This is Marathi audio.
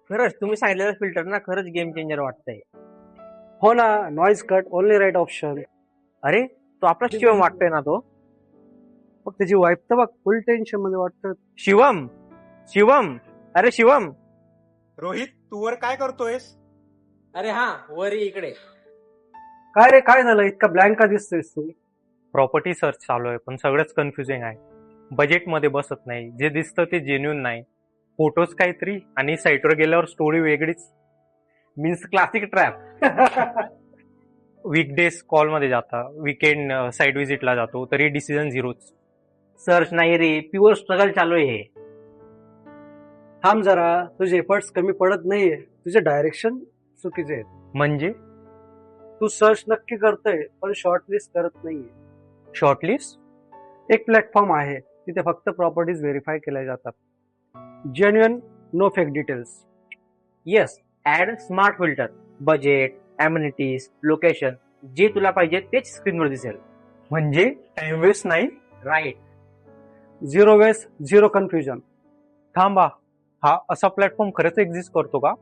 खरंच तुम्ही सांगितलेलं फिल्टर ना खरंच गेम चेंजर वाटतंय. हो ना, noise cut only right option. अरे तो आपला शिवम वाटतोय ना तो. मग त्याची वाईफ तर बघ फुल टेन्शन मध्ये वाटतं. शिवम शिवम अरे शिवम. रोहित तू वर काय करतोयस? अरे हा वरी इकडे. काय रे, काय झालं इतका ब्लँक का दिसतोयस तू? प्रॉपर्टी सर्च चालू आहे पण सगळंच कन्फ्युजिंग आहे. बजेटमध्ये बसत नाही, जे दिसतं ते जेन्युन नाही. फोटोज काहीतरी आणि साईटवर गेल्यावर स्टोरी वेगळीच. Means classic trap. वीकडेज कॉलमध्ये जाता, विकेंड साईट व्हिजिटला जातो तरी डिसिजन झिरोच. सर्च नाही रे, प्युअर स्ट्रगल चालू आहे हे. थांब जरा, तुझे एफर्ट्स कमी पडत नाहीये, तुझे डायरेक्शन चुकीचे आहेत. म्हणजे तू सर्च नक्की करतोय पण शॉर्टलिस्ट करत नाहीये. शॉर्टलिस्ट? एक प्लॅटफॉर्म आहे तिथे फक्त प्रॉपर्टीज व्हेरीफाय केल्या जातात. Genuine, no fake details. Yes, add smart filter, budget, amenities, location, जे तुला पाहिजे तेच स्क्रीनवर दिसेल. म्हणजे टाइम वेस्ट नाही. Right. Zero waste, zero confusion. थांबा, हा असा प्लॅटफॉर्म खरंच एक्झिस्ट करतो का?